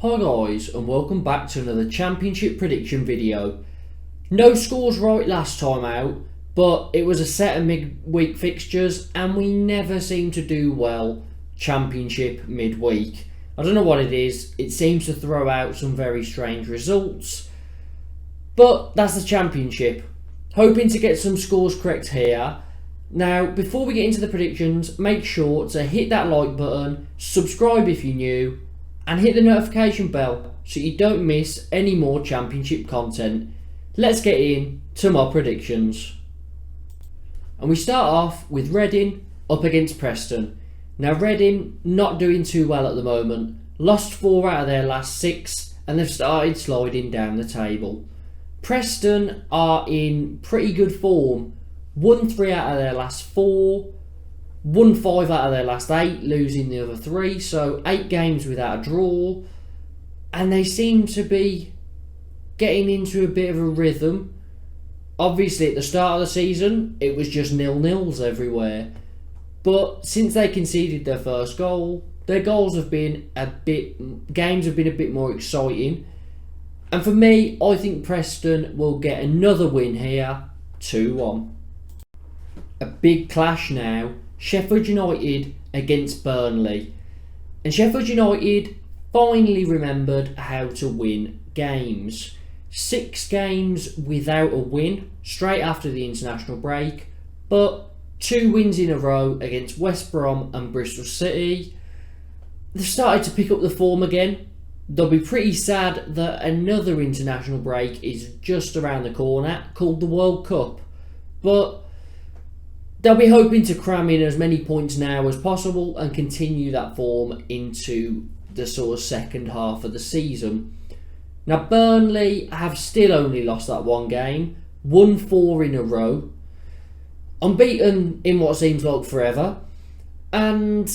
Hi guys, and welcome back to another championship prediction video. No scores right last time out, but it was a set of midweek fixtures and we never seem to do well championship midweek. I don't know what it is, it seems to throw out some very strange results, but that's the championship. Hoping to get some scores correct here. Now, before we get into the predictions, make sure to hit that like button, subscribe if you're new, and hit the notification bell so you don't miss any more championship content. Let's get into my predictions. And we start off with Reading up against Preston. Now Reading not doing too well at the moment. Lost 4 out of their last 6 and they've started sliding down the table. Preston are in pretty good form. Won 3 out of their last 4. Won 5 out of their last 8, losing the other 3. So 8 games without a draw. And they seem to be getting into a bit of a rhythm. Obviously at the start of the season, it was just 0-0s everywhere. But since they conceded their first goal, their games have been a bit more exciting. And for me, I think Preston will get another win here, 2-1. A big clash now. Sheffield United against Burnley. And Sheffield United finally remembered how to win games. 6 games without a win straight after the international break, but 2 wins in a row against West Brom and Bristol City. They've started to pick up the form again. They'll be pretty sad that another international break is just around the corner, called the World Cup. But they'll be hoping to cram in as many points now as possible and continue that form into the sort of second half of the season. Now Burnley have still only lost that 1 game, won 4 in a row, unbeaten in what seems like forever, and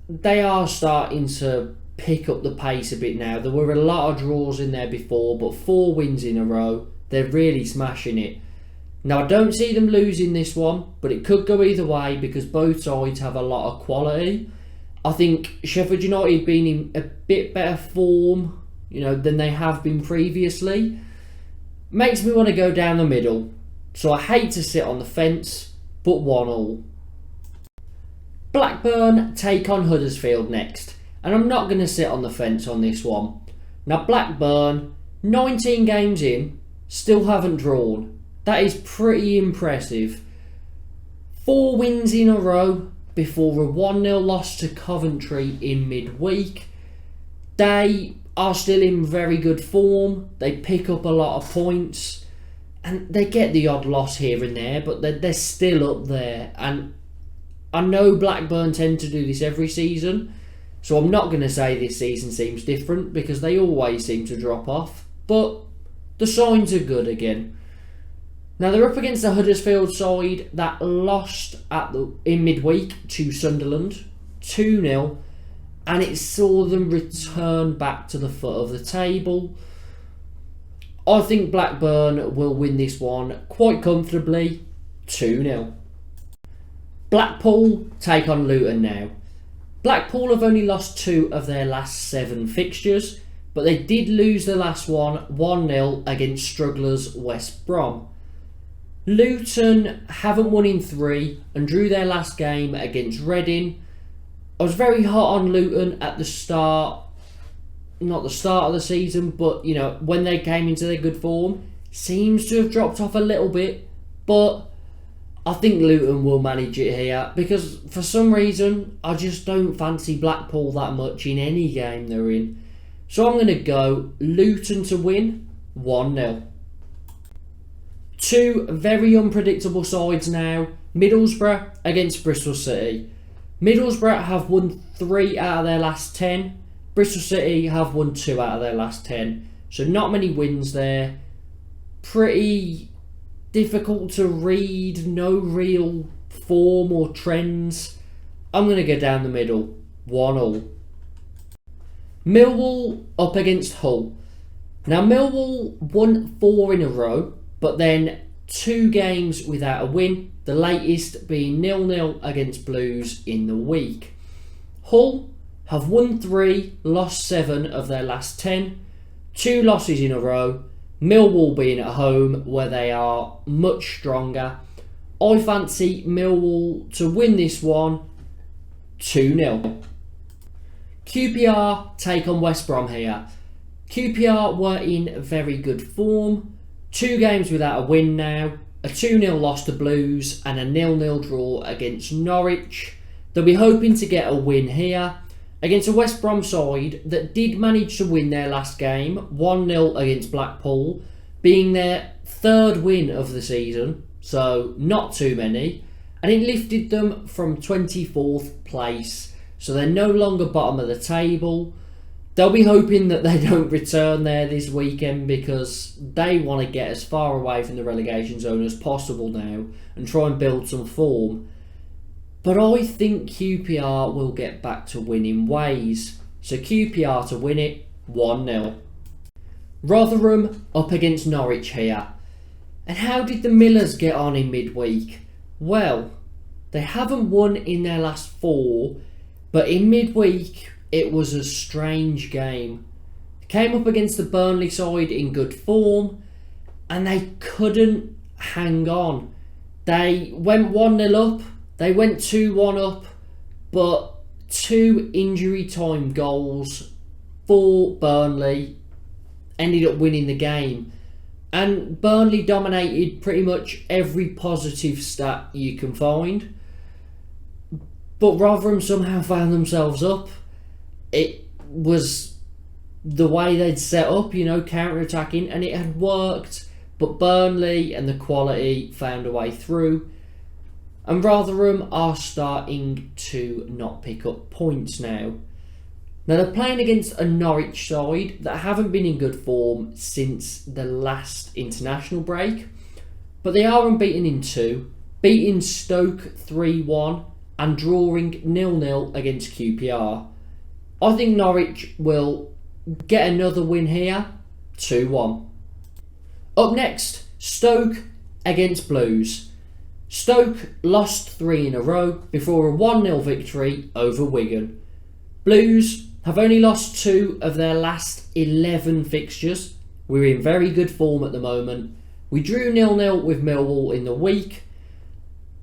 they are starting to pick up the pace a bit now. There were a lot of draws in there before, but 4 wins in a row, they're really smashing it. Now I don't see them losing this one, but it could go either way because both sides have a lot of quality. I think Sheffield United being in a bit better form, than they have been previously, makes me want to go down the middle. So I hate to sit on the fence, but 1-1. Blackburn take on Huddersfield next, and I'm not going to sit on the fence on this one. Now Blackburn, 19 games in, still haven't drawn. That is pretty impressive. 4 wins in a row before a 1-0 loss to Coventry in midweek. They are still in very good form. They pick up a lot of points and they get the odd loss here and there, but they're still up there. And I know Blackburn tend to do this every season, so I'm not going to say this season seems different because they always seem to drop off, but the signs are good again. Now they're up against the Huddersfield side that lost in midweek to Sunderland 2-0, and it saw them return back to the foot of the table. I think Blackburn will win this one quite comfortably, 2-0. Blackpool take on Luton now. Blackpool have only lost 2 of their last 7 fixtures, but they did lose the last one 1-0 against strugglers West Brom. Luton haven't won in 3 and drew their last game against Reading. I was very hot on Luton at the start, not the start of the season, but when they came into their good form, seems to have dropped off a little bit, but I think Luton will manage it here because for some reason I just don't fancy Blackpool that much in any game they're in. So I'm going to go Luton to win 1-0. 2 very unpredictable sides now. Middlesbrough against Bristol City. Middlesbrough have won 3 out of their last 10. Bristol City have won 2 out of their last 10. So not many wins there. Pretty difficult to read. No real form or trends. I'm going to go down the middle. 1-1. Millwall up against Hull. Now Millwall won 4 in a row, but then 2 games without a win, the latest being 0-0 against Blues in the week. Hull have won 3, lost 7 of their last 10, 2 losses in a row, Millwall being at home where they are much stronger. I fancy Millwall to win this one 2-0. QPR take on West Brom here. QPR were in very good form. 2 games without a win now. A 2-0 loss to Blues and a 0-0 draw against Norwich. They'll be hoping to get a win here against a West Brom side that did manage to win their last game, 1-0 against Blackpool, being their 3rd win of the season, so not too many, and it lifted them from 24th place, so they're no longer bottom of the table. They'll be hoping that they don't return there this weekend because they want to get as far away from the relegation zone as possible now and try and build some form. But I think QPR will get back to winning ways. So QPR to win it 1-0. Rotherham up against Norwich here. And how did the Millers get on in midweek? Well, they haven't won in their last 4, but in midweek it was a strange game. They came up against the Burnley side in good form and they couldn't hang on. They went 1-0 up, they went 2-1 up, but 2 injury time goals for Burnley ended up winning the game. And Burnley dominated pretty much every positive stat you can find. But Rotherham somehow found themselves up. It was the way they'd set up, counter-attacking, and it had worked. But Burnley and the quality found a way through. And Rotherham are starting to not pick up points now. Now they're playing against a Norwich side that haven't been in good form since the last international break. But they are unbeaten in 2, beating Stoke 3-1 and drawing 0-0 against QPR. I think Norwich will get another win here, 2-1. Up next, Stoke against Blues. Stoke lost 3 in a row before a 1-0 victory over Wigan. Blues have only lost 2 of their last 11 fixtures. We're in very good form at the moment. We drew 0-0 with Millwall in the week.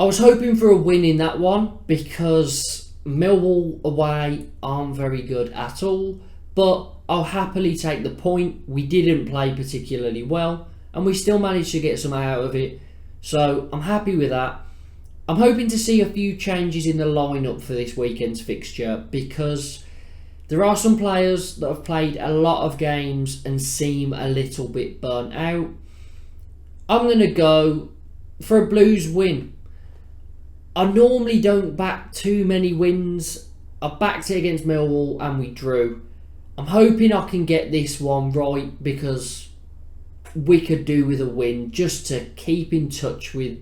I was hoping for a win in that one because Millwall away aren't very good at all, but I'll happily take the point. We didn't play particularly well and we still managed to get some out of it, so I'm happy with that. I'm hoping to see a few changes in the lineup for this weekend's fixture because there are some players that have played a lot of games and seem a little bit burnt out. I'm going to go for a Blues win. I normally don't back too many wins. I backed it against Millwall and we drew. I'm hoping I can get this one right because we could do with a win just to keep in touch with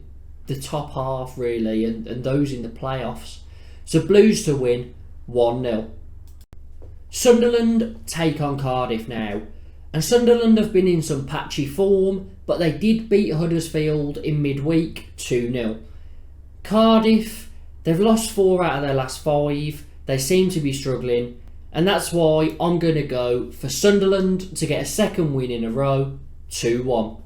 the top half really and those in the playoffs. So Blues to win 1-0. Sunderland take on Cardiff now. And Sunderland have been in some patchy form, but they did beat Huddersfield in midweek 2-0. Cardiff, they've lost 4 out of their last 5. They seem to be struggling, and that's why I'm going to go for Sunderland to get a second win in a row, 2-1.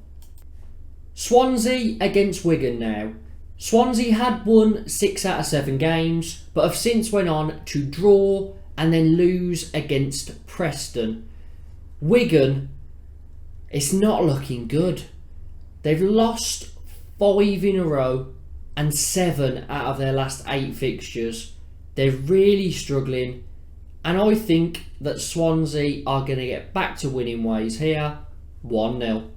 Swansea against Wigan now. Swansea had won 6 out of 7 games, but have since went on to draw and then lose against Preston. Wigan, it's not looking good. They've lost 5 in a row and 7 out of their last 8 fixtures. They're really struggling, and I think that Swansea are going to get back to winning ways here, 1-0.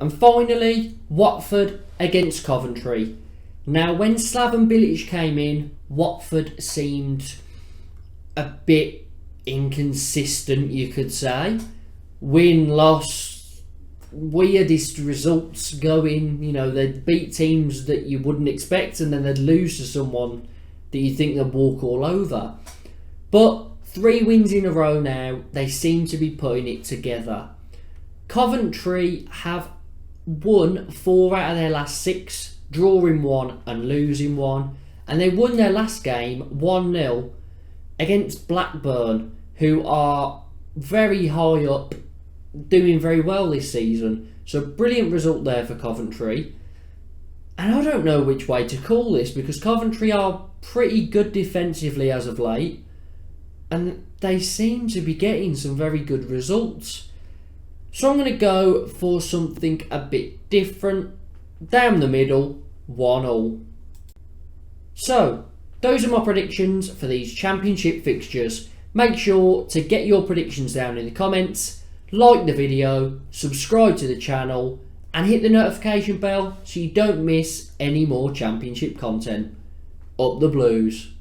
And finally, Watford against Coventry. Now, when Slaven Bilic came in, Watford seemed a bit inconsistent, you could say. Win, loss, weirdest results going. They'd beat teams that you wouldn't expect and then they'd lose to someone that you think they'd walk all over. But 3 wins in a row now, they seem to be putting it together. Coventry have won 4 out of their last 6, drawing 1 and losing 1. And they won their last game 1-0. against Blackburn, who are very high up, doing very well this season. So brilliant result there for Coventry. And I don't know which way to call this, because Coventry are pretty good defensively as of late, and they seem to be getting some very good results. So I'm going to go for something a bit different. Down the middle, 1-1. So, those are my predictions for these championship fixtures. Make sure to get your predictions down in the comments, like the video, subscribe to the channel, and hit the notification bell so you don't miss any more championship content. Up the Blues.